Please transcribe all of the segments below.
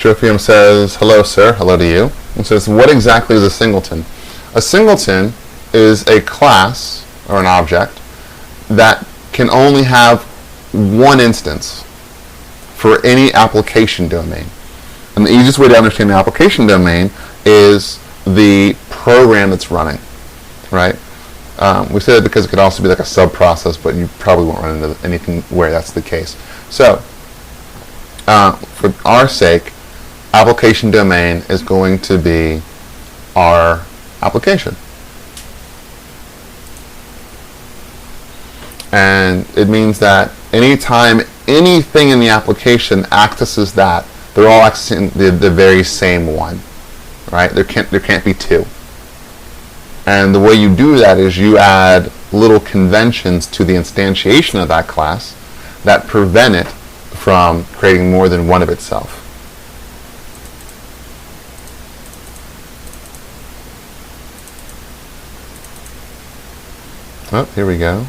Trophium says, hello sir, hello to you. And says, what exactly is a singleton? A singleton is a class, or an object, that can only have one instance for any application domain. And the easiest way to understand the application domain is the program that's running, right? We say that because it could also be like a sub-process, but you probably won't run into anything where that's the case. So, for our sake, application domain is going to be our application. And it means that anytime anything in the application accesses that, they're all accessing the very same one, right? There can't be two. And the way you do that is you add little conventions to the instantiation of that class that prevent it from creating more than one of itself. Oh, here we go.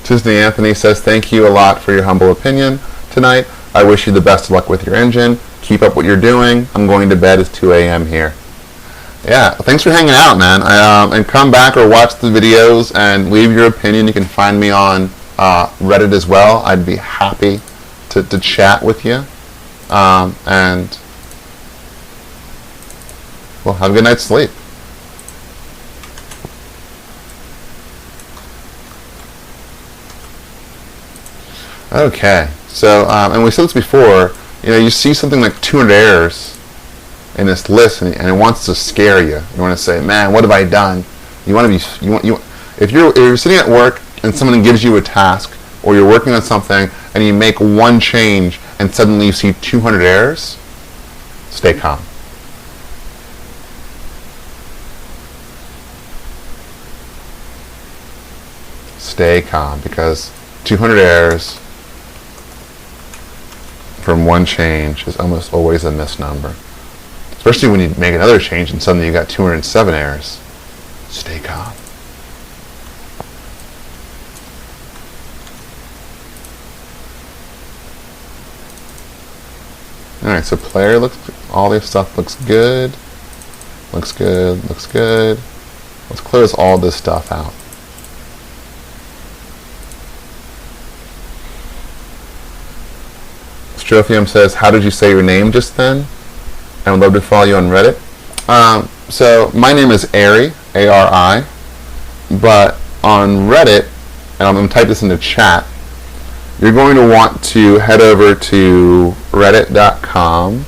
Disney Anthony says, thank you a lot for your humble opinion tonight. I wish you the best of luck with your engine. Keep up what you're doing. I'm going to bed. It's 2 a.m. here. Yeah, thanks for hanging out, man. And come back or watch the videos and leave your opinion. You can find me on Reddit as well. I'd be happy to chat with you. And, well, have a good night's sleep. Okay, so, and we said this before, you see something like 200 errors in this list, and it wants to scare you. You want to say, man, what have I done? You want to be, if you're sitting at work and someone gives you a task, or you're working on something, and you make one change, and suddenly you see 200 errors, stay calm. Stay calm, because 200 errors from one change is almost always a misnomer. Especially when you make another change and suddenly you got 207 errors. Stay calm. Alright, so player looks, all this stuff looks good. Looks good, looks good. Let's close all this stuff out. Strophium says, how did you say your name just then? I would love to follow you on Reddit. So my name is Ari, A-R-I, but on Reddit, and I'm going to type this into chat, you're going to want to head over to reddit.com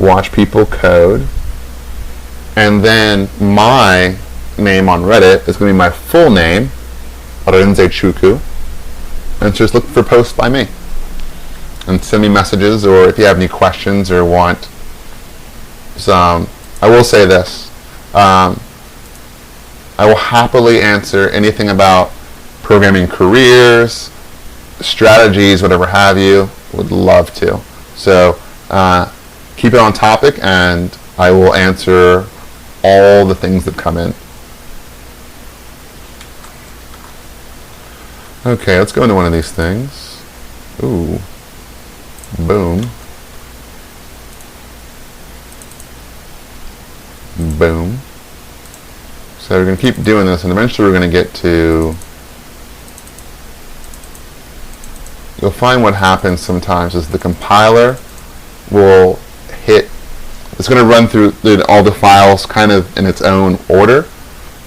watch people code, and then my name on Reddit is going to be my full name, Arenze Chuku, and just look for posts by me and send me messages, or if you have any questions or want some. I will say this, I will happily answer anything about programming careers, strategies, whatever have you. Would love to. So keep it on topic, and I will answer all the things that come in. Okay, let's go into one of these things. Ooh. Boom. Boom. So we're going to keep doing this, and eventually we're going to get to... You'll find what happens sometimes is the compiler will hit... It's going to run through all the files kind of in its own order,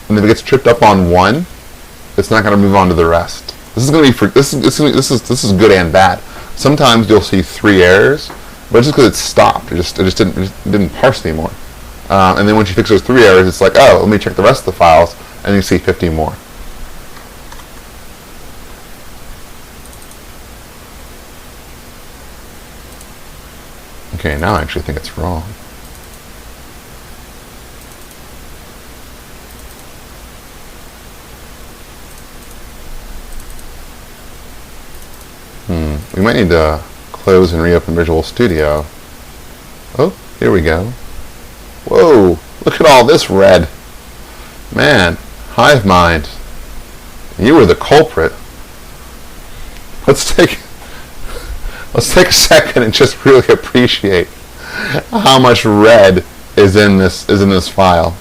and if it gets tripped up on one, it's not going to move on to the rest. This is going to be this is good and bad. Sometimes you'll see 3 errors, but it's just because it stopped. It didn't parse anymore. And then once you fix those 3 errors, it's like, oh, let me check the rest of the files, and you see 50 more. Okay, now I actually think it's wrong. We might need to close and reopen Visual Studio. Oh, here we go. Whoa, look at all this red. Man, Hive Mind, you were the culprit. Let's take a second and just really appreciate how much red is in this file.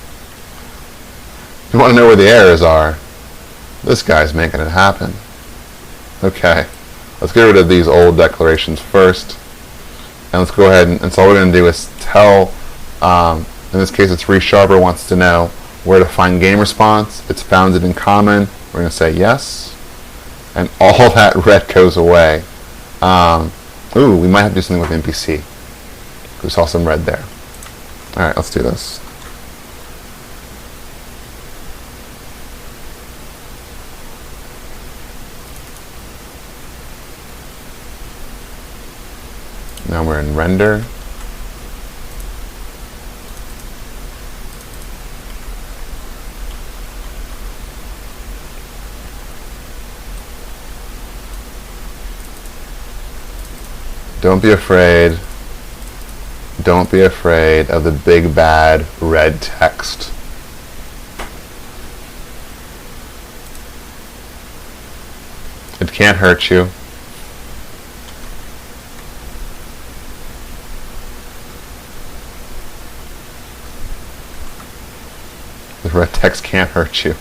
You want to know where the errors are? This guy's making it happen. Okay, let's get rid of these old declarations first, and let's go ahead and so all we're going to do is tell. In this case, it's ReSharper wants to know where to find game response. It's found it in common. We're going to say yes, and all that red goes away. Ooh, we might have to do something with NPC. We saw some red there. All right, let's do this. Now we're in render. Don't be afraid. Don't be afraid of the big bad red text. It can't hurt you. The red text can't hurt you.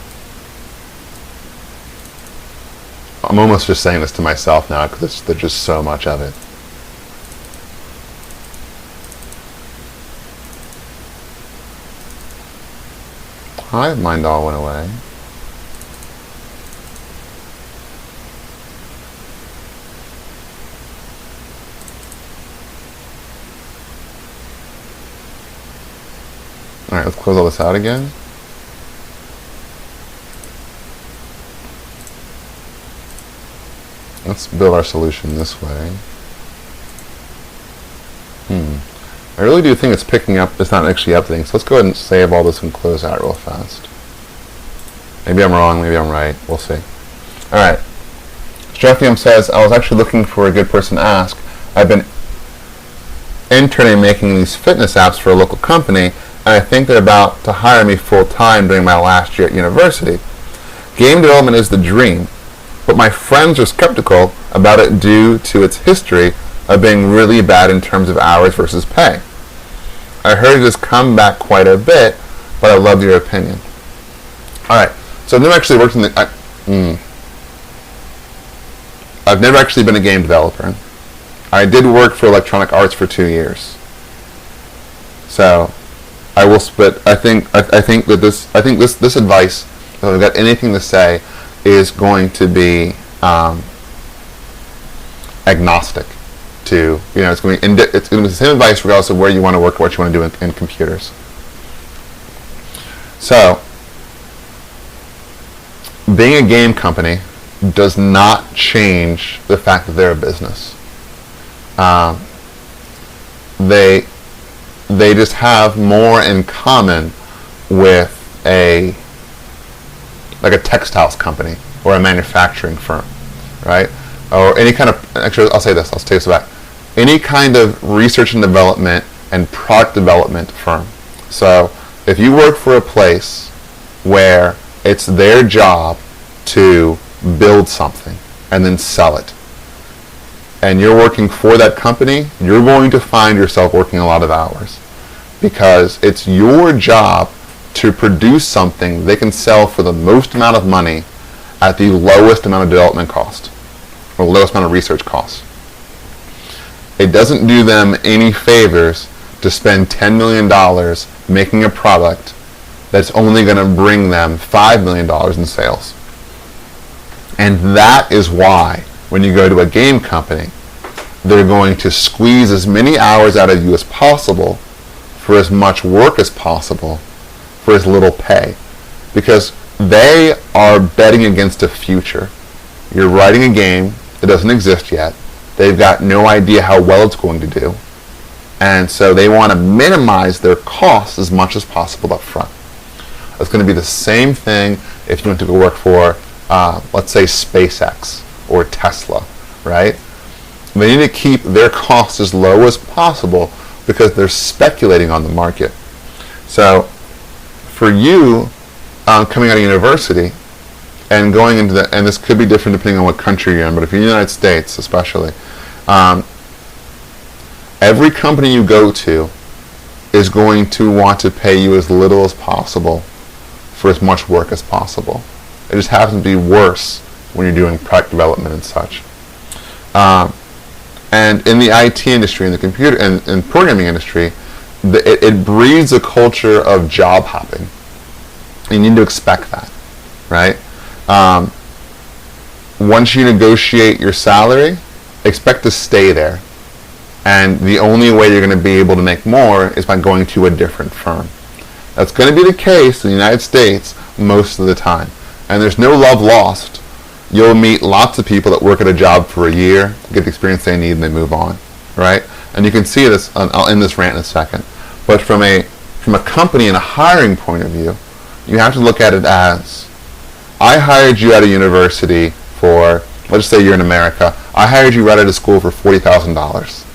I'm almost just saying this to myself now because there's just so much of it. Hive Mind all went away. Alright, let's close all this out again. Let's build our solution this way. I really do think it's picking up, it's not actually updating, so let's go ahead and save all this and close out real fast. Maybe I'm wrong, maybe I'm right, we'll see. Alright, Strathium says, I was actually looking for a good person to ask. I've been interning making these fitness apps for a local company, and I think they're about to hire me full-time during my last year at university. Game development is the dream, but my friends are skeptical about it due to its history of being really bad in terms of hours versus pay. I heard it has come back quite a bit, but I love your opinion. Alright, so I've never actually worked in the... I've never actually been a game developer. I did work for Electronic Arts for 2 years. So, I will split... I think this advice, if I've got anything to say, is going to be agnostic to, it's going to be the same advice regardless of where you want to work, what you want to do in computers. So, being a game company does not change the fact that they're a business. They just have more in common with a textiles company or a manufacturing firm, right? Or any kind of, actually I'll say this, I'll take this back. Any kind of research and development and product development firm. So if you work for a place where it's their job to build something and then sell it, and you're working for that company, you're going to find yourself working a lot of hours because it's your job to produce something they can sell for the most amount of money at the lowest amount of development cost or lowest amount of research cost. It doesn't do them any favors to spend $10 million making a product that's only going to bring them $5 million in sales. And that is why when you go to a game company, they're going to squeeze as many hours out of you as possible for as much work as possible for as little pay, because they are betting against a future. You're writing a game that doesn't exist yet. They've got no idea how well it's going to do, and so they want to minimize their costs as much as possible up front. It's going to be the same thing if you went to go work for, let's say, SpaceX or Tesla, right? They need to keep their costs as low as possible because they're speculating on the market. So for you, coming out of university and going into the, and this could be different depending on what country you're in, but if you're in the United States especially, every company you go to is going to want to pay you as little as possible for as much work as possible. It just happens to be worse when you're doing product development and such. And in the IT industry, in the computer and programming industry, it breeds a culture of job hopping. You need to expect that, right? Once you negotiate your salary, expect to stay there. And the only way you're going to be able to make more is by going to a different firm. That's going to be the case in the United States most of the time. And there's no love lost. You'll meet lots of people that work at a job for a year, get the experience they need, and they move on, right? And you can see this, I'll end this rant in a second, but from a company and a hiring point of view, you have to look at it as, I hired you out of university for, let's say you're in America, I hired you right out of school for $40,000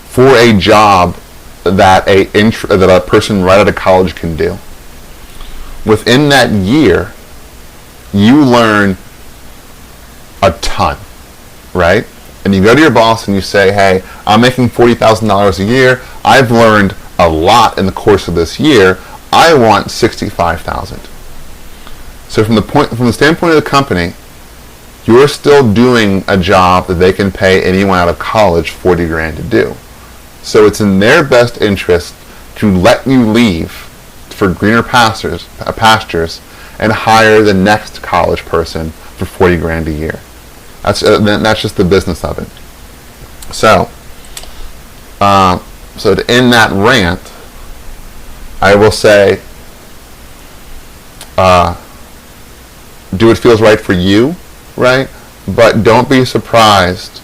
for a job that a person right out of college can do. Within that year, you learn a ton, right? And you go to your boss and you say, hey, I'm making $40,000 a year. I've learned a lot in the course of this year. I want $65,000. So from the standpoint of the company, you're still doing a job that they can pay anyone out of college $40,000 to do. So it's in their best interest to let you leave for greener pastures and hire the next college person for $40,000 a year. That's just the business of it. So to end that rant, I will say, do what feels right for you, right? But don't be surprised,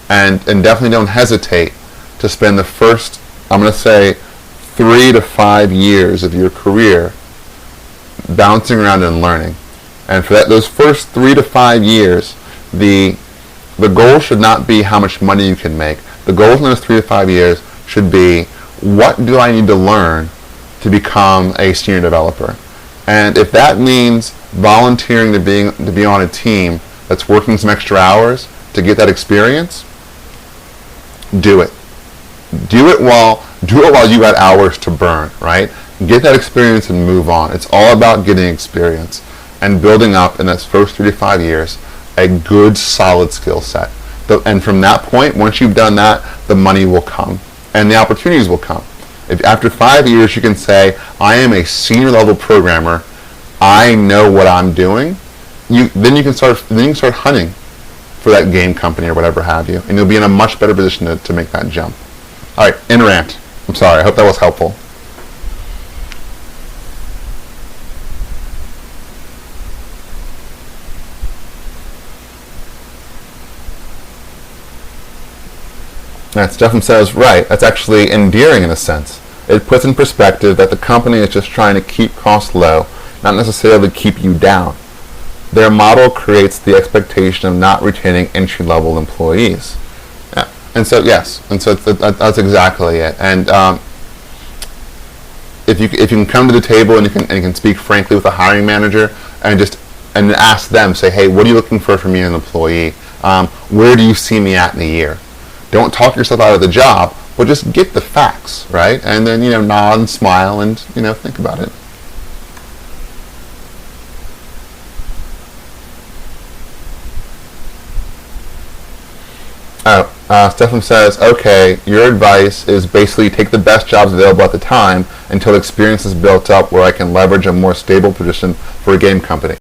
and definitely don't hesitate to spend the first, I'm going to say, 3 to 5 years of your career bouncing around and learning. And for those first 3 to 5 years, the goal should not be how much money you can make. The goal in those 3 to 5 years should be, what do I need to learn to become a senior developer? And if that means volunteering to be on a team that's working some extra hours to get that experience, do it. Do it while you got hours to burn, right? Get that experience and move on. It's all about getting experience and building up in those first 3 to 5 years a good, solid skill set. And from that point, once you've done that, the money will come and the opportunities will come. If after 5 years you can say, I am a senior level programmer, I know what I'm doing, then you can start hunting for that game company or whatever have you, and you'll be in a much better position to make that jump. All right, end rant. I'm sorry. I hope that was helpful. That Stefan says, right, that's actually endearing in a sense. It puts in perspective that the company is just trying to keep costs low, not necessarily keep you down. Their model creates the expectation of not retaining entry-level employees. Yeah. And so, yes, and so that's exactly it. And if you can come to the table and you can speak frankly with a hiring manager and ask them, say, hey, what are you looking for from me as an employee? Where do you see me at in a year? Don't talk yourself out of the job, but just get the facts, right? And then, nod and smile and, think about it. Stefan says, okay, your advice is basically take the best jobs available at the time until experience is built up where I can leverage a more stable position for a game company.